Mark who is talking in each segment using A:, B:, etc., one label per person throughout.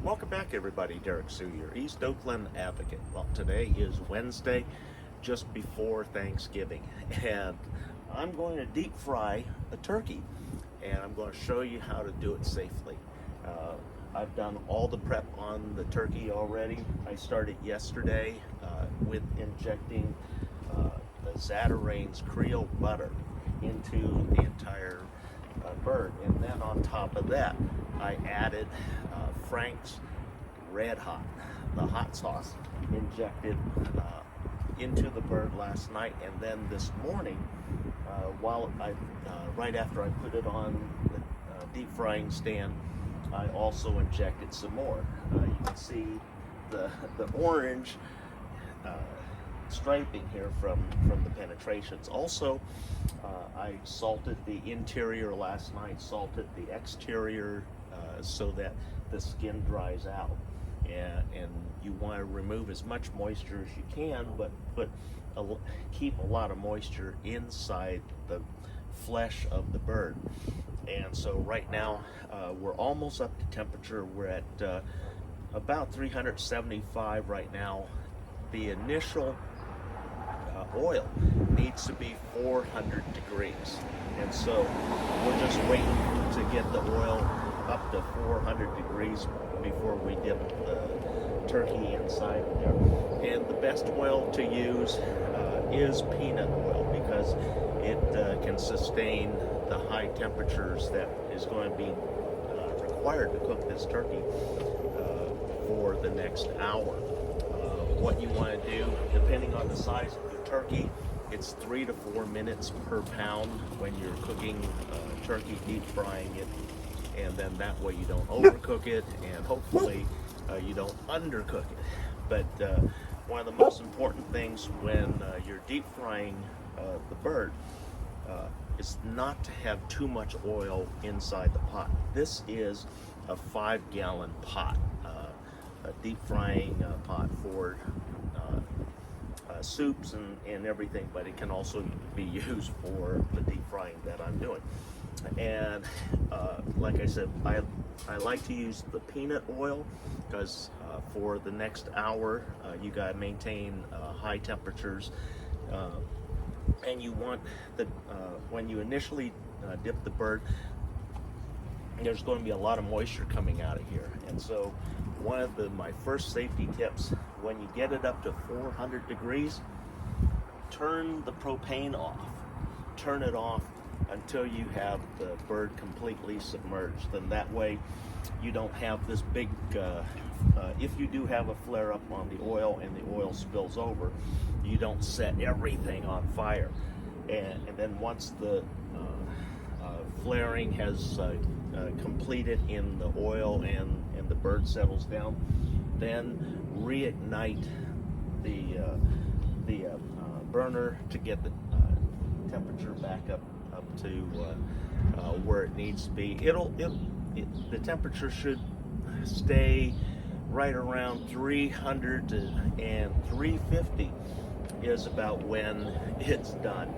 A: Welcome back, everybody. Derrick, your East Oakland advocate. Well, today is Wednesday, just before Thanksgiving, and I'm going to deep fry a turkey, and I'm going to show you how to do it safely. I've done all the prep on the turkey already. I started yesterday with injecting the Zatarain's Creole butter into the entire bird, and then on top of that, I added Frank's Red Hot, the hot sauce, injected into the bird last night, and then this morning, right after I put it on the deep frying stand, I also injected some more. You can see the orange striping here from the penetrations. Also, I salted the interior last night, salted the exterior so that the skin dries out. And you want to remove as much moisture as you can, but keep a lot of moisture inside the flesh of the bird. And so right now we're almost up to temperature. We're at about 375 right now. The initial oil needs to be 400 degrees, and so we're just waiting to get the oil up to 400 degrees before we dip the turkey inside there. And the best oil to use is peanut oil, because it can sustain the high temperatures that is going to be required to cook this turkey for the next hour. What you want to do, depending on the size of your turkey, it's 3 to 4 minutes per pound when you're cooking turkey, deep frying it, and then that way you don't overcook it, and hopefully you don't undercook it. But one of the most important things when you're deep frying the bird is not to have too much oil inside the pot. This is a 5-gallon pot, a deep frying pot for soups and everything, but it can also be used for the deep frying that I'm doing. And like I said, I like to use the peanut oil, because for the next hour you got to maintain high temperatures, and you want the when you initially dip the bird, there's going to be a lot of moisture coming out of here. And so one of my first safety tips, when you get it up to 400 degrees, turn the propane off. Turn it off until you have the bird completely submerged. Then that way you don't have this big, if you do have a flare up on the oil and the oil spills over, you don't set everything on fire. And then once the flaring has completed in the oil and the bird settles down, then reignite the burner to get the temperature back up to where it needs to be. The temperature should stay right around 300 and 350 is about when it's done.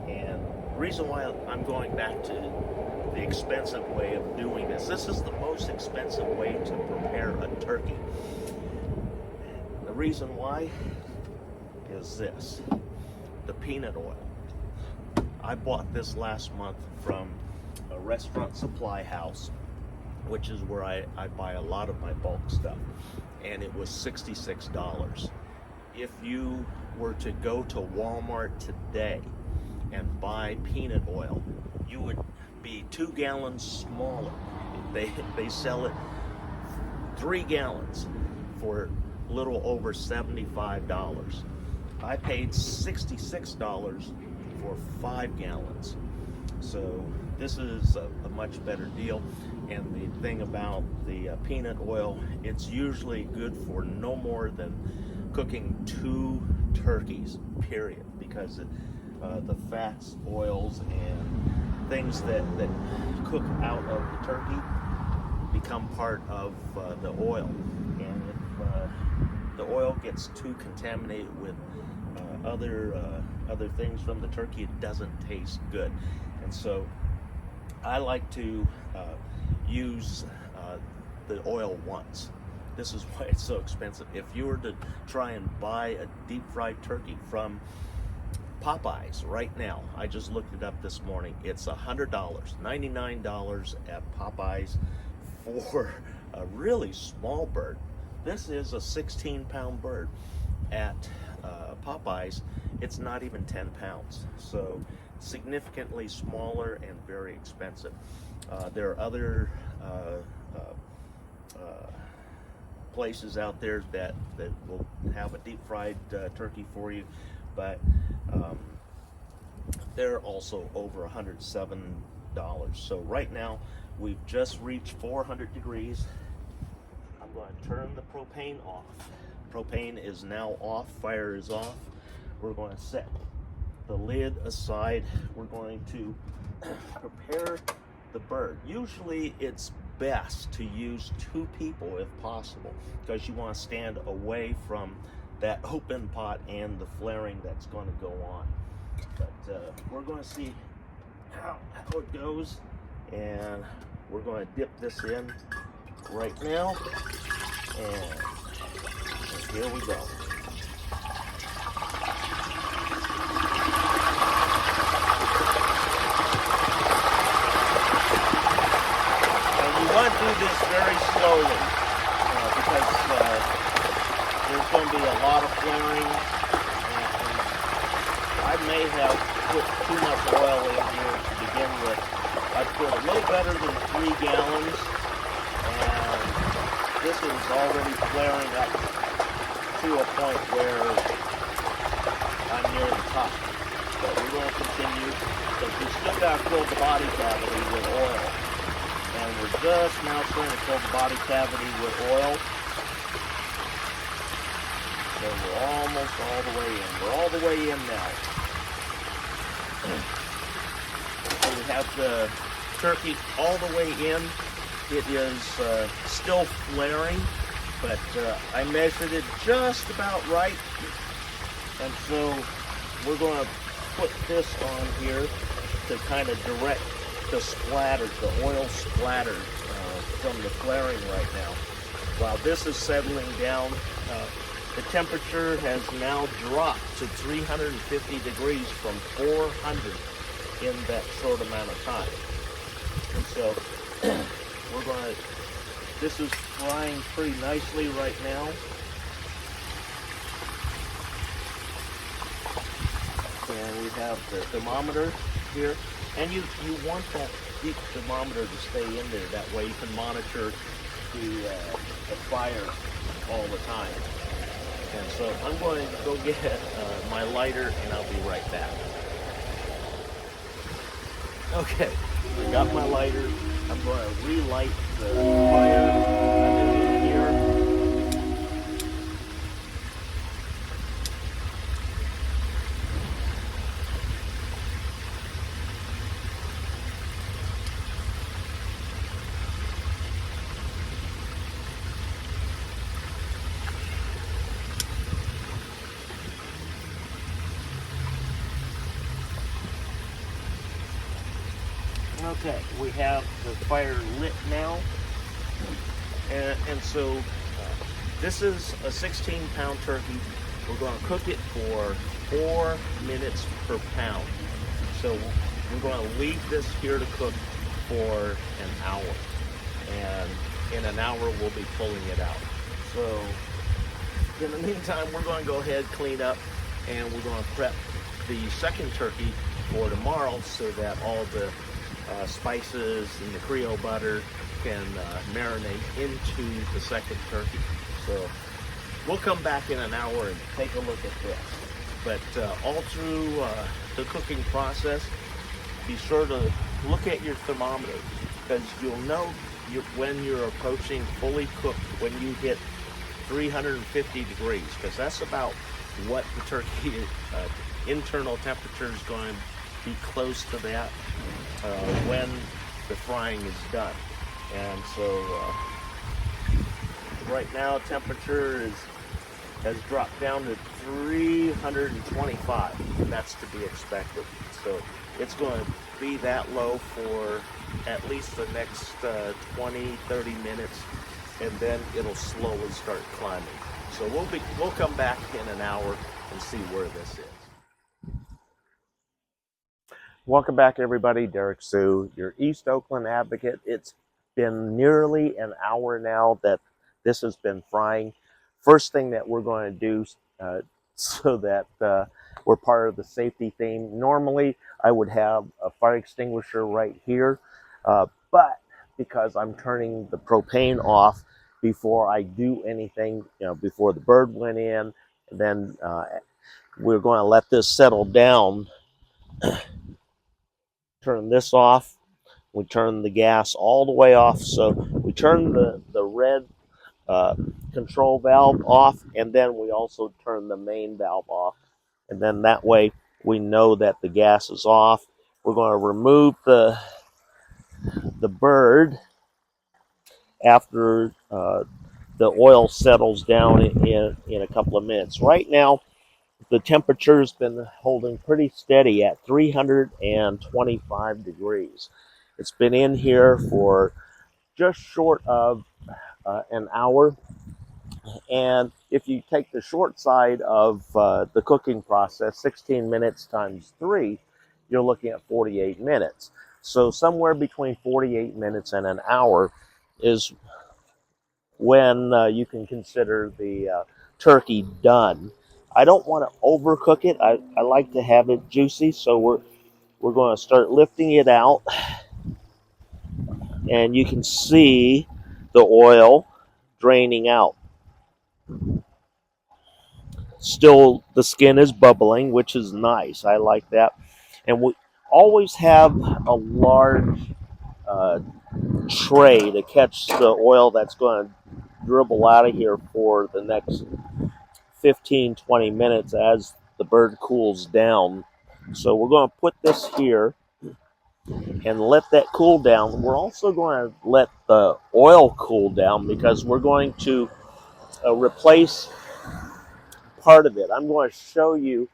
A: And the reason why I'm going back to the expensive way of doing this is the most expensive way to prepare a turkey. The reason why is this: the peanut oil. I bought this last month from a restaurant supply house, which is where I buy a lot of my bulk stuff, and it was $66. If you were to go to Walmart today and buy peanut oil, you would be 2 gallons smaller. They sell it 3 gallons for a little over $75. I paid $66 for 5 gallons. So this is a much better deal. And the thing about the peanut oil, it's usually good for no more than cooking 2 turkeys, period, because the fats, oils, and things that cook out of the turkey become part of the oil. And if the oil gets too contaminated with other things from the turkey, it doesn't taste good. And so I like to use the oil once. This is why it's so expensive. If you were to try and buy a deep fried turkey from Popeyes right now, I just looked it up this morning, it's $100, $99 at Popeyes for a really small bird. This is a 16-pound bird. At Popeyes, it's not even 10 pounds. So significantly smaller and very expensive. There are other places out there that will have a deep fried turkey for you, but they're also over $107. So right now we've just reached 400 degrees. I'm going to turn the propane off. Propane is now off, fire is off. We're going to set the lid aside. We're going to prepare the bird. Usually it's best to use 2 people if possible, because you want to stand away from that open pot and the flaring that's going to go on. But we're going to see how it goes, and we're going to dip this in right now, and here we go. You want to do this very slowly because there's going to be a lot of flaring, and I may have put too much oil in here to begin with. I put a little better than 3 gallons, and this is already flaring up to a point where I'm near the top. But we're going to continue because we still got to fill the body cavity with oil. And we're just now starting to fill the body cavity with oil. So we're almost all the way in. We're all the way in now. So we have the turkey all the way in. It is still flaring, but I measured it just about right. And so we're going to put this on here to kind of direct the splatter, the oil splatter from the flaring right now. While this is settling down, the temperature has now dropped to 350 degrees from 400 in that short amount of time. And so we're going to, this is frying pretty nicely right now. And we have the thermometer here. And you want that deep thermometer to stay in there. That way you can monitor the fire all the time. And so I'm going to go get my lighter, and I'll be right back. Okay, I got my lighter. I'm going to relight the fire underneath here. Okay, we have the fire lit now, and so this is a 16-pound turkey. We're going to cook it for 4 minutes per pound. So we're going to leave this here to cook for an hour, and in an hour we'll be pulling it out. So in the meantime, we're going to go ahead, clean up, and we're going to prep the second turkey for tomorrow so that all the spices and the Creole butter can marinate into the second turkey. So we'll come back in an hour and take a look at this. But all through the cooking process, be sure to look at your thermometer, because you'll know when you're approaching fully cooked when you hit 350 degrees, because that's about what the turkey internal temperature is going to be close to that when the frying is done. And so right now temperature has dropped down to 325, and that's to be expected. So it's going to be that low for at least the next 20-30 minutes, and then it'll slowly start climbing. So we'll come back in an hour and see where this is. Welcome back, everybody. Derrick Sue, your East Oakland advocate. It's been nearly an hour now that this has been frying. First thing that we're going to do so that we're part of the safety theme. Normally, I would have a fire extinguisher right here, but because I'm turning the propane off before I do anything, before the bird went in, and then we're going to let this settle down. Turn this off. We turn the gas all the way off. So we turn the red control valve off, and then we also turn the main valve off. And then that way we know that the gas is off. We're going to remove the bird after the oil settles down in a couple of minutes. Right now, the temperature's been holding pretty steady at 325 degrees. It's been in here for just short of an hour. And if you take the short side of the cooking process, 16 minutes times 3, you're looking at 48 minutes. So somewhere between 48 minutes and an hour is when you can consider the turkey done. I don't want to overcook it. I like to have it juicy, so we're going to start lifting it out, and you can see the oil draining out. Still, the skin is bubbling, which is nice. I like that. And we always have a large tray to catch the oil that's going to dribble out of here for the next 15-20 minutes as the bird cools down. So we're going to put this here and let that cool down. We're also going to let the oil cool down because we're going to replace part of it. I'm going to show you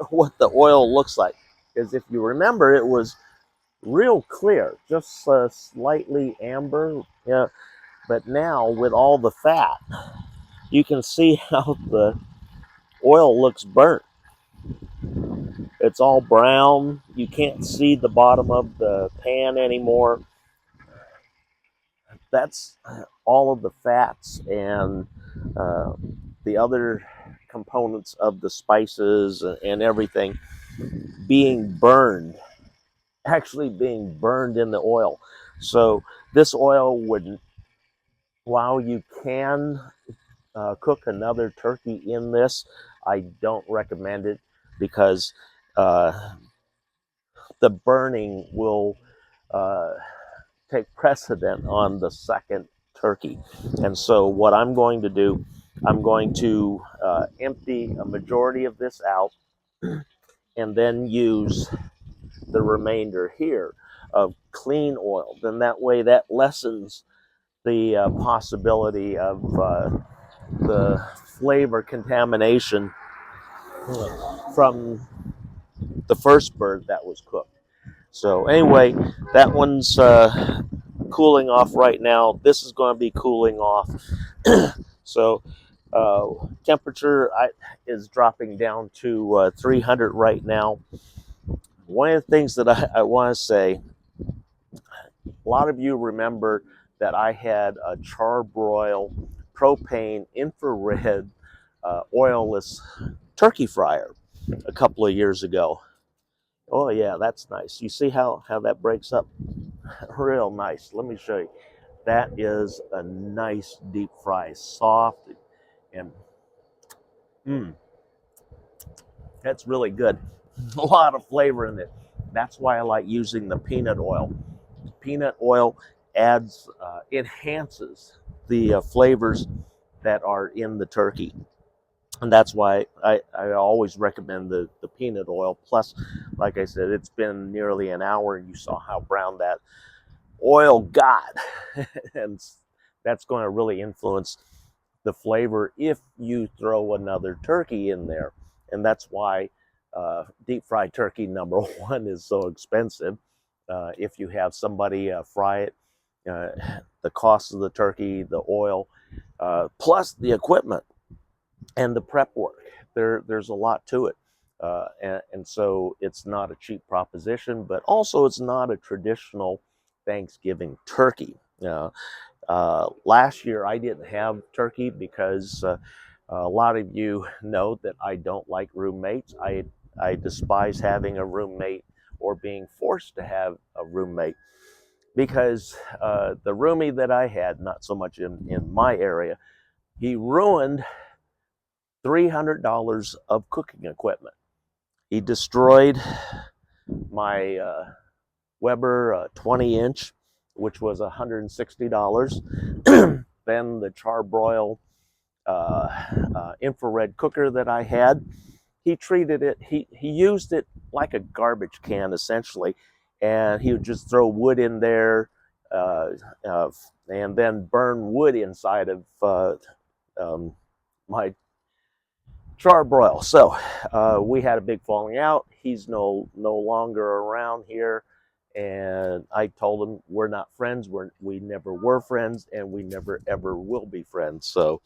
A: what the oil looks like, because if you remember, it was real clear, just slightly amber. Yeah, but now with all the fat, you can see how the oil looks burnt. It's all brown. You can't see the bottom of the pan anymore. That's all of the fats and the other components of the spices and everything being burned, actually being burned in the oil. So this oil would, while you can cook another turkey in this, I don't recommend it because the burning will take precedent on the second turkey. And so what I'm going to do, I'm going to empty a majority of this out and then use the remainder here of clean oil. Then that way that lessens the possibility of the flavor contamination from the first bird that was cooked. So anyway, that one's cooling off right now. This is going to be cooling off. So temperature is dropping down to 300 right now. One of the things that I want to say, a lot of you remember that I had a charbroil propane infrared oilless turkey fryer a couple of years ago. Oh yeah, that's nice. You see how that breaks up? Real nice. Let me show you. That is a nice deep fry, soft, and that's really good. A lot of flavor in it. That's why I like using the peanut oil. Peanut oil enhances the flavors that are in the turkey. And that's why I always recommend the peanut oil. Plus, like I said, it's been nearly an hour and you saw how brown that oil got. And that's going to really influence the flavor if you throw another turkey in there. And that's why deep fried turkey number one is so expensive. If you have somebody fry it, the cost of the turkey, the oil, plus the equipment and the prep work. There's a lot to it. And so it's not a cheap proposition, but also it's not a traditional Thanksgiving turkey. Last year I didn't have turkey because a lot of you know that I don't like roommates. I despise having a roommate or being forced to have a roommate because the roomie that I had, not so much in my area, he ruined $300 of cooking equipment. He destroyed my Weber 20-inch, which was $160. Then the charbroil infrared cooker that I had, he treated it, he used it like a garbage can essentially, and he would just throw wood in there uh, uh, and then burn wood inside of my charbroil. So we had a big falling out. He's no longer around here, and I told him we're not friends. We never were friends, and we never ever will be friends. So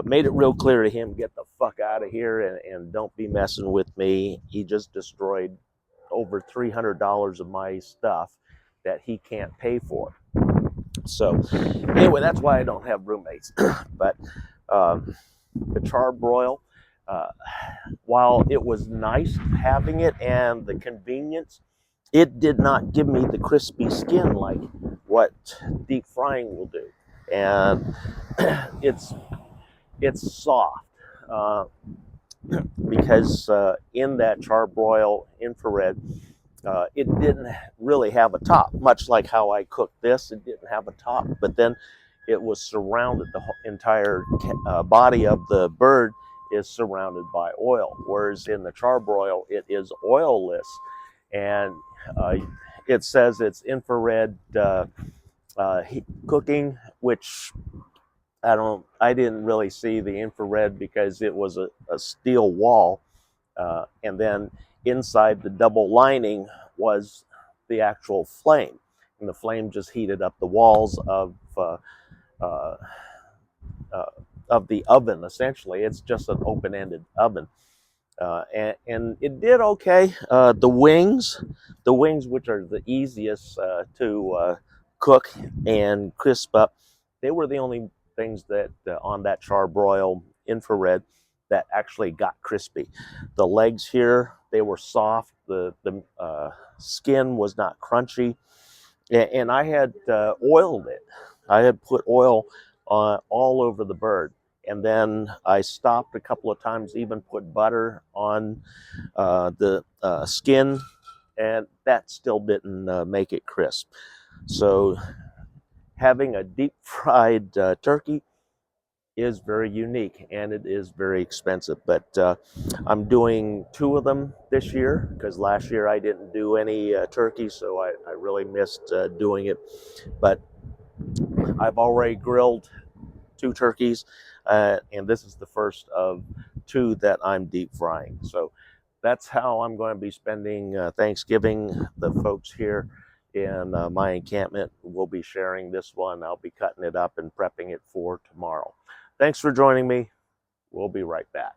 A: made it real clear to him, get the fuck out of here and don't be messing with me. He just destroyed over $300 of my stuff that he can't pay for. So anyway, that's why I don't have roommates. But the charbroil, uh, while it was nice having it and the convenience, it did not give me the crispy skin like what deep frying will do. And it's soft because in that charbroil infrared, it didn't really have a top, much like how I cooked this. It didn't have a top, but then it was surrounded, the entire body of the bird is surrounded by oil, whereas in the charbroil, it is oilless. And it says it's infrared cooking, which I didn't really see the infrared because it was a steel wall. And then inside the double lining was the actual flame. And the flame just heated up the walls uh, uh, of the oven, essentially. It's just an open-ended oven. And it did okay. The wings, which are the easiest to cook and crisp up, they were the only things that on that charbroil infrared that actually got crispy. The legs here, they were soft. The skin was not crunchy, and I had oiled it. I had put oil all over the bird. And then I stopped a couple of times, even put butter on the skin, and that still didn't make it crisp. So having a deep fried turkey is very unique, and it is very expensive. But I'm doing 2 of them this year because last year I didn't do any turkey, so I really missed doing it. But I've already grilled 2 turkeys, and this is the first of 2 that I'm deep frying. So that's how I'm going to be spending Thanksgiving. The folks here in my encampment will be sharing this one. I'll be cutting it up and prepping it for tomorrow. Thanks for joining me. We'll be right back.